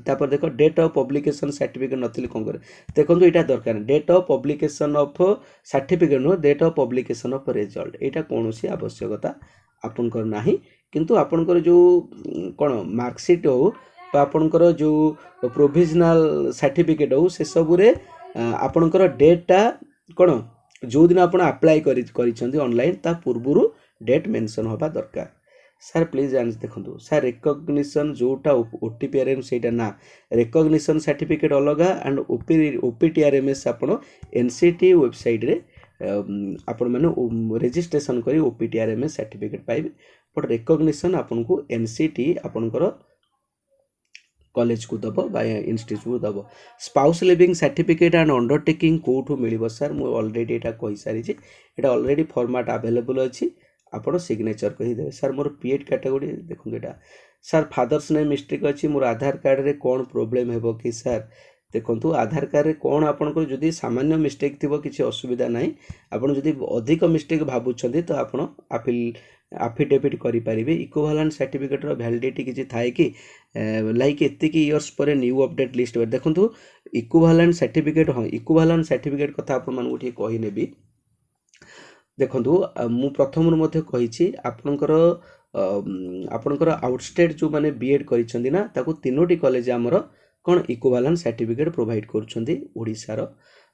तापर देखो डेट ऑफ पब्लिकेशन सर्टिफिकेट नथिले कोन करे देखंतु एटा दरकार date of publication of certificate no date of publication of result एटा कोनोसी आवश्यकता आपनकर नाही किंतु आपनकर जो कोन मार्कशीट हो आपनकर जो प्रोविजनल सर्टिफिकेट हो से सब रे आपनकर डेटा कोन जो दिन आपण अप्लाई करिसंदी ऑनलाइन ता पूर्वरु डेट मेंशन होबा दरकार सर प्लीज आंसर देखो सर रिकग्निशन जोटा ओटीपीआरएम सेटा ना रिकग्निशन सर्टिफिकेट अलग एंड ओपीटीआरएमएस आपण एनसीटी वेबसाइट रे आपण माने रजिस्ट्रेशन करी ओपीटीआरएमएस सर्टिफिकेट पाइबे बट रिकग्निशन आपन को एनसीटी आपनकर कॉलेज को दबो बा इंस्टीट्यूट को दबो spouse living certificate and undertaking कोठु मिलिबो सर मु ऑलरेडी एटा कहि सारी छी एटा ऑलरेडी फॉर्मेट अवेलेबल अछि आपण सिग्नेचर कहि देबे सर मोर पीएड कैटेगरी देखु एटा सर फादर्स नेम मिस्टेक अछि मोर आधार कार्ड रे कोन प्रॉब्लम हेबो कि सर देखंतु आधार कार्ड रे कोन आपनको जदि सामान्य मिस्टेक थिबो किछि असुविधा नाही आपण जदि अधिक मिस्टेक भाबुछंदी तो आपण एफिडेविट करि परिबे इक्विवेलेंट सर्टिफिकेट रो वैलिडिटी किछि थाए कि लाइक एत्ते कि इयर्स पर न्यू अपडेट लिस्ट बर देखंतु इक्विवेलेंट सर्टिफिकेट हां इक्विवेलेंट सर्टिफिकेट कथा आपण मानकु ठीक कहि नेबी देखंतु मु प्रथम रु मध्ये कहिछि आपनकर आउटस्टेट जो माने बीएड करिसंदी ना ताको तीनोटी कॉलेज हमर कोन इक्विवेलेंट सर्टिफिकेट प्रोवाइड करूछंदी ओडिसा रो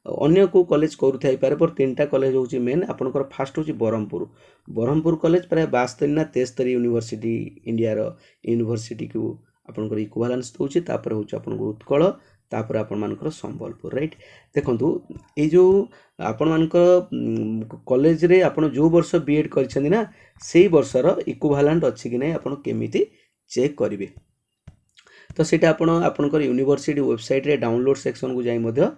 अन्य को कॉलेज करू थाई पारे पर तीनटा कॉलेज होची मेन आपनकर फास्ट होची बरहमपुर कॉलेज प्राय 72 ना 73 यूनिवर्सिटी इंडिया रो यूनिवर्सिटी को आपनकर इक्विवेलेंस दोची तापर होची आपनकर उत्कल तापर आपण मानकर संबलपुर राइट देखंतु ए जो आपण मानकर कॉलेज रे आपण जो वर्ष बीएड करिसंदी ना सेही वर्ष रो इक्विवेलेंट अछि कि नै आपण केमिति चेक करिवे तो सेटा आपण आपनकर यूनिवर्सिटी वेबसाइट रे डाउनलोड सेक्शन को जाई मध्य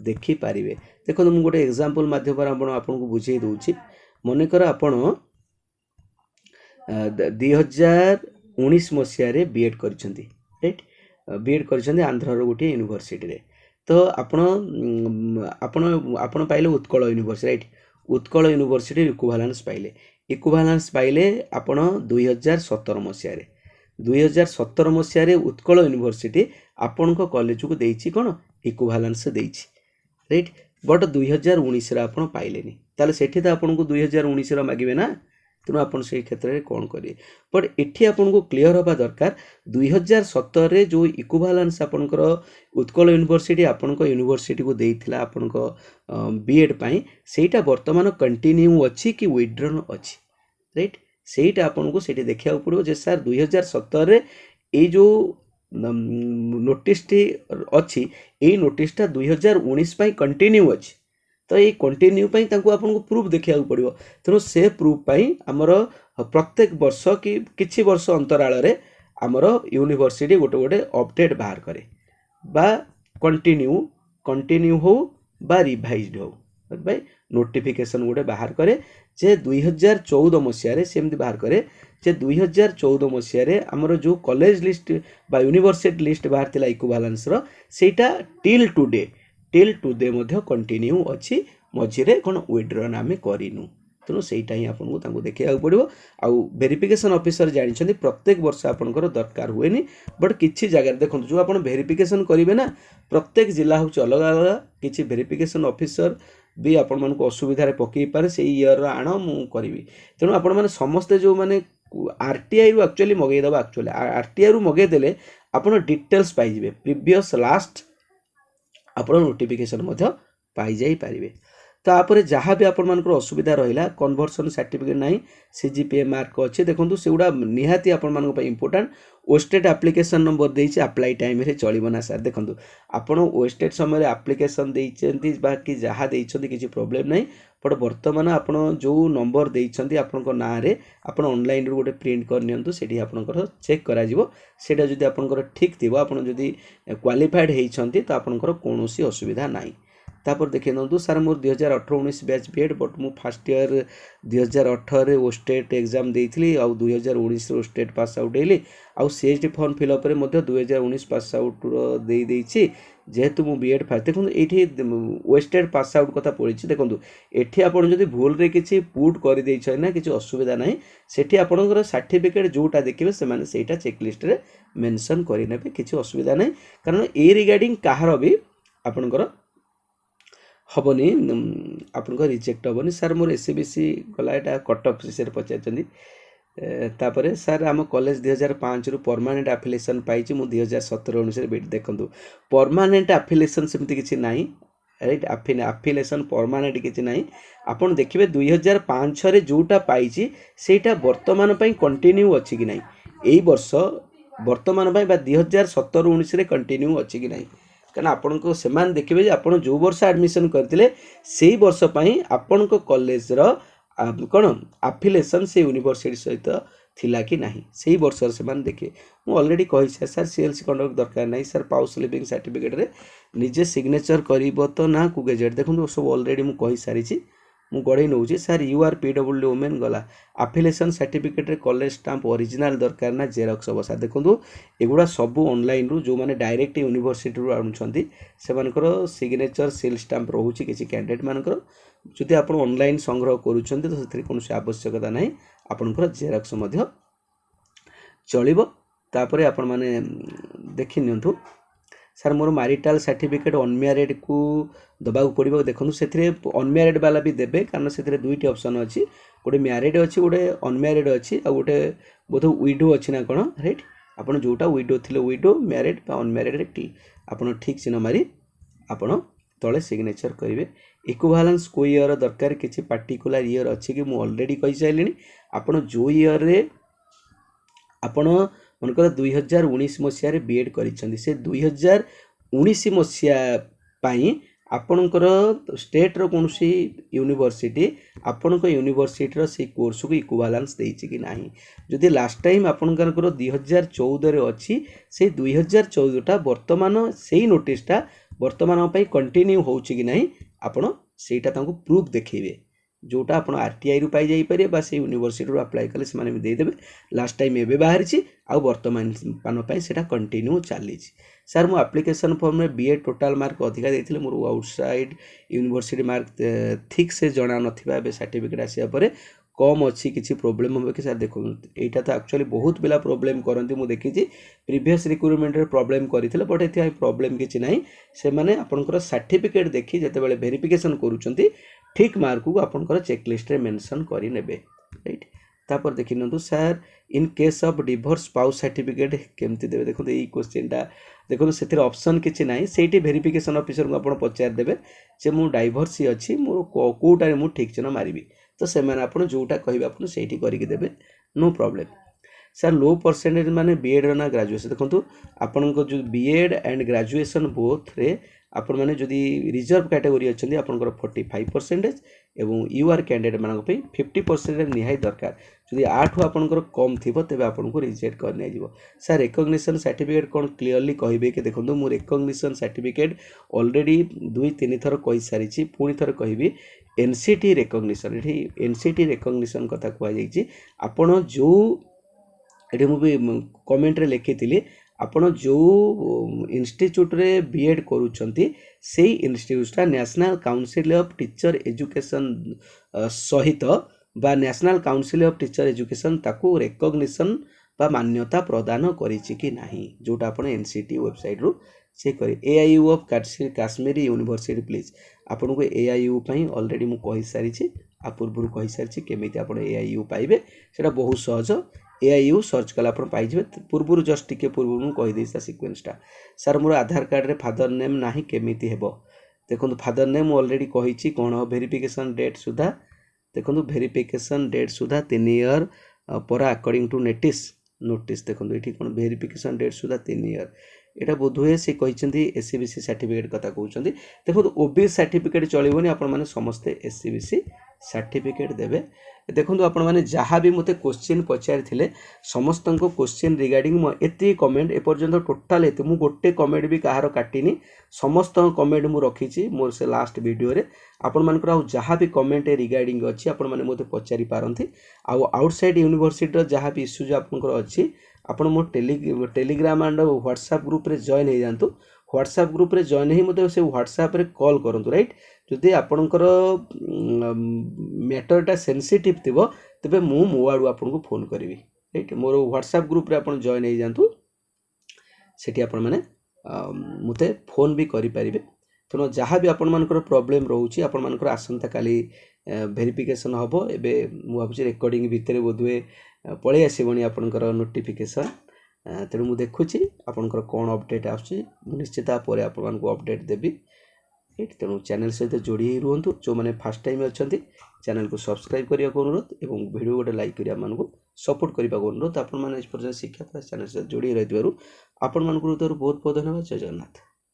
देखि पारिबे देखो मु गोटे एग्जांपल माध्यम पर आपन को बुझेई दोछि मने कर आपण 2019 मसिया रे बीएड करिसंती राइट बीएड करिसंती आंध्र रो गोटे यूनिवर्सिटी रे तो आपण पाइले Utkal university right Utkal university equivalence पाइले आपण 2017 मसिया रे 2017 मसिया रे उत्कल यूनिवर्सिटी आपण को कॉलेज को देछि कोन इक्विवेलेंस देछि राइट बट 2019 रे आपण पाइलेनी ताले सेठी त आपण को 2019 रे मागिबे ना तेणु आपण से क्षेत्र में कौन करेंगे बट एठी आपण को क्लियर होगा दरकार 2017 रे जो इक्विवेलेंस आपनकर उत्कल यूनिवर्सिटी आपण को यूनिवर्सिटी को देइथिला आपण को बीएड पाई सेटा वर्तमान कंटिन्यू अछि कि विथड्रॉन अछि राइट सेटा आपण को सेठी देखिया पड़ो जे सर 2017 रे ये जो नोटिसटी अच्छी यही नोटिसटा 2019 कंटिन्यू अच्छी तो ये कंटिन्यू आपको प्रूफ देखा पड़ो तेणु से प्रूफ आमर प्रत्येक वर्ष कि किछि वर्ष अंतराल आमर यूनिवर्सिटी गोटे गोटे अपडेट बाहर करे बा कंटिन्यू हो बा रिवाइज्ड हो भाई नोटिफिकेशन गोटे बाहर करे जे 2014 मसीह सेमती बाहर करे जे 2014 मसीह आमर जो कॉलेज लिस्ट बा यूनिवर्सिटी लिस्ट बाहर थिला इक्विवेलेंस रो सेटा टिल टुडे मध्य कंटिन्यू अच्छी मझिरे कौन विड्रॉन आम करूँ तेणु सहीटा ही आपको देखा पड़ो आउ वेरिफिकेशन ऑफिसर जानते प्रत्येक वर्ष आपंकर दरकार हुए बट किसी जगह देखो जो आप वेरिफिकेशन करेंगे ना प्रत्येक जिला हूँ अलग अलग किसी वेरिफिकेशन ऑफिसर भी आपण मन को असुविधा पकई पारे से इयर आण मु करी तेणु आपण मैंने समस्ते जो मैंने आरटीआई रु एक्चुअली मगेदेव एक्चुअली आरटीआई रु मगेदेले आपण डिटेल्स पाइबे प्रीवियस लास्ट आपण नोटिफिकेशन पाई जाई पारिबे तापर जहाँ भी आपण मानकर असुविधा रहा कन्वर्सन सर्टिफिकेट ना सीजीपीए मार्क अच्छे देखो से गुड़ा निहाती आपण मान इंपोर्टाट वेस्टेड एप्लिकेशन नंबर देइछे अप्लाई टाइम रे चलिबो ना सर देखो आपण वेस्टेड समय एप्लिकेशन देइछन्ती बाकी जहाँ देइछन्ती किछि प्रॉब्लम नहीं बट वर्तमान आपण जो नंबर देइछन्ती आपनको ना रे आपण ऑनलाइन रो गोटे प्रिंट कर नियंतु सेठी आपनकर चेक करा जिवो सेटा जदी आपनकर ठीक थिबो आपण जदी क्वालिफाइड हेइछन्ती तो आपनकर कोनोसी असुविधा नाही तापर देखिए नंतु सर मोर 2018-19 बैच बीएड बट मु फर्स्ट ईयर 2018 रे स्टेट एग्जाम देइथिली आ 2019 रो स्टेट पास आउट हेली आ सीएचडी फॉर्म फिलअप रे मध्य 2019 पास आउट रो देई देइछि जेहेतु मु बीएड फास्ट देखो ये वेस्टेड पास आउट कथा पड़ी देखो ये आपड़ जब भूल रे किसी पुट कर देइछ ना किसी असुविधा ना सेठी आपणकर सर्टिफिकेट जोटा देखिए से सेटा चेकलिस्ट रे मेंशन करने किसी असुविधा ना कारण ए रिगार्डिंग कहार भी आपणकर हेनी आपन रिजेक्ट हेनी सर मोर एससीबीसी गला यहाँ कट ऑफ से पचार सर आम कॉलेज 2005 रु परमानेंट आफिलिएसन पाई मु 2017-19 बीट देखूँ परमानेंट आफिलिएसन सेमती किसी ना राइट आफिलिएसन परमानेंट किसी ना आपन देखिए 2005 रे जोटा पाई सेटा वर्तमान कंटिन्यू अच्छी कि ना यही वर्ष वर्तमान 2017-19 रे कंटिन्यू अच्छी कि ना कारण आपण को सेमान देखिए आप जो वर्ष एडमिशन करते से वर्ष आपण कॉलेज कौन आफिलिएसन से यूनिवर्सिटी सहित थिला कि नहीं से वर्ष से देखिए मुझे ऑलरेडी कही सर सीएलसी कंडक्ट दरकार नहीं सर पाउस लिविंग सर्टिफिकेट रे निजे सिग्नेचर कर तो ना को गेजेट देखो सब ऑलरेडी मुझे कही सारी मु गढ़ई नौ सर यूआर पीडब्ल्यू वोमेन गला आफिलिएसन सर्टिफिकेट रे कॉलेज स्टाम्प ओरिजिनल दरकार ना जेरक्स हम सर देखो एगुड़ा सब ऑनलाइन रू जो मैंने डायरेक्ट यूनिवर्सिटी रू आणुछंती सेमानकर सिग्नेचर सील स्टाम्प रोचे किसी कैंडिडेट मानकर जदि आप ऑनलाइन संग्रह करुछंती तो से कौन आवश्यकता ना आपणकर जेरक्स चलिबो तापर आपण माने देखि नियंतु सर मोर मैरिटल सर्टिफिकेट अनमैरिड को दबाक पड़ो देखो से अनमैरिड वाला भी देबे कारण से दुईटी ऑप्शन अच्छी गोटे मैरिड अच्छी गोटे अनमैरिड अच्छी आ गोटे बोध विडो अच्छी ना कौन राइट आपड़ जोटा विडो थे विडो मैरिड अनमैरिड टी आपड़ ठीक चिन्ह मारी आपड़ तले सिग्नेचर करेंगे इक्विवेलेंस को ईयर दरकार किसी पार्टिकुलर ईयर अच्छी कि मुझे ऑलरेडी कही सारे आपड़ जो ईयर रे आपण मनकर 2019 मसीह बीएड करिसेंती से 2019 मसीहा आपणकर स्टेट रो कौन सी यूनिवर्सिटी आपण यूनिवर्सिटी से कोर्स को इक्विवेलेंस देइछि कि नाही जदि लास्ट टाइम आपणकर 2014 रे अच्छी से 2014 वर्तमान से नोटिसटा वर्तमान कंटिन्यू होउछि कि नाही आपण सेटा तांको प्रूफ देखैबे जोटा आप आरटीआई रु पाई जाइए बा से यूनिवर्सिटी रू अप्लाई कले से भी देदेवे लास्ट टाइम एवं बाहरी आ वर्तमान से कंटिन्यू चली सर मो एप्लिकेशन फॉर्म में बीए टोटाल मार्क अधिका देते मोर आउटसाइड यूनिवर्सिटी मार्क ठीक से जना ना सर्टिफिकेट आसा पर कम अच्छी किसी प्रोब्लेम हम कि सर देखो यहाँ तो एक्चुअली बहुत पिला प्रोब्लेम करती मुझे देखी प्रीवियस रिक्रुटमेंट प्रोब्लेम करते बट ये प्रोब्लेम किसी ना से मैंने आपंकर सर्टिफिकेट देखी जिते वेरिफिकेशन करुँच ठीक मार्क को आपंकर चेकलिस्ट रे मेंशन करी नेबे राइट तापर देखि नंतु sir in case of divorce spouse certificate केमती देबे देखो ये क्वेश्चनटा देखो से ऑप्शन किसी ना से वेरिफिकेशन ऑफिसर को आप पचार देबे जे मु डाइवोर्स अच्छी मोर कोटारे मु ठीक चिन्ह मारिबी तो से मैंने आप जोटा कहे आप से करके देबे नो प्रॉब्लम सर लो परसेंटेज माने बीएड ना ग्रेजुएशन देखो आपण जो बीएड एंड ग्रेजुएशन बोथ रे आपण मैंने जदि रिजर्व कैटेगरी अच्छा आपंकर 45% एवं यूआर कैंडिडेट मान 50% निहाई दरकार जदि आठू आपंकर कम थी तेज आपन को रिजेक्ट कर निया सर रिकग्निशन सर्टिफिकेट कौन क्लीयरली कहे कि देखो मु रिकग्निशन सर्टिफिकेट ऑलरेडी 2-3 थर कही सारी पुणी थर कहि एनसीटी रिकग्निशन ये एनसीटी रिकग्निशन कथा कहुई आपण जो ये मुझे कमेंट रे लिखी आपण जो इंस्टीट्यूट रे बीएड करूछंती से institute national council of teacher education सहित बा national council of teacher education ताकू रिकग्निशन बा मान्यता प्रदान करिछि कि नाही जोटा आपण एनसीटी वेबसाइट रु चेक करी AIU of Kashmiri university please आपन को एआईयू पई ऑलरेडी मु कहि सारिछि आ पूर्व कहि सारिछि केमिति आपण एआईयू पाइबे सेटा बहुत सहज एआईयू सर्च कला आपण पाइ जिवे पूर्व जस्ट टिके पूर्व मु कहि देइसा सीक्वेंसटा सर मोर आधार कार्ड रे फादर नेम नाही केमिति हेबो देखो फादर नेम ऑलरेडी कहिछि कोन वेरिफिकेशन डेट सुधा देखो वेरिफिकेशन डेट सुधा 3 ईयर पर अकॉर्डिंग टू नोटिस देखो ये कौन वेरिफिकेशन डेट सुधा 3 ईयर यहाँ बोधहुए सी कहते एससीबीसी सर्टिफिकेट कथा कहते देखो ओबीसी सर्टिफिकेट चलनी आपण मैंने समस्ते एससीबीसी सर्टिफिकेट देवे देखो आपण मैंने जहाँ भी मत क्वेश्चन पचारि समस्त क्वेश्चन रिगार्डिंग मो एति कमेंट एपर्यंत टोटाल एत मु गोटे कमेंट भी कहार काटिनी समस्त कमेंट मु रखी मोर से लास्ट वीडियो रे आपण मानकर आ जहाँ भी कमेंट रिगार्डिंग अच्छी आपण मैंने मत पचारि पारंती आउटसाइड यूनिवर्सिटी जहाँ भी इश्यूज आपनकर अच्छी आपण मो टेलीग्राम एंड व्हाट्सएप ग्रुप रे जॉइन हो जातु व्हाट्सएप ग्रुप रे जॉइन ही मते से व्हाट्सएप रे कॉल करंतु राइट जदि आपणकर मैटरटा सेंसिटिव थिबो तबे मो आडू आपन को फोन करी राइट मोर व्हाट्सएप ग्रुप रे आपण जॉइन हो जातु सेठी आपण माने मते फोन भी करि परिबे तेणु जहाँ भी आपण मानकर प्रॉब्लम रोची आपण मानकर आसंता काली वेरिफिकेशन हबो एबे मु भाबुची रेकॉर्डिंग भितरे बोधुए पळे आसीबनी आपनकर नोटिफिकेशन तेणु मु देखुची आपनकर कोन अपडेट आछी निश्चित पर आपण मानको अपडेट देबी तेणु चैनल सहित जोड़ी रुहतु जो मैंने फर्स्ट टाइम अच्छा चैनल को सब्सक्राइब करने को अनुरोध और वीडियो गोटे लाइक करिया मानकु सपोर्ट करने को अनुरोध आपण मैंने इस प्रकार शिक्षा चैनल सहित जोड़ी रही आपण मानकु बहुत बहुत धन्यवाद जय जगन्नाथ।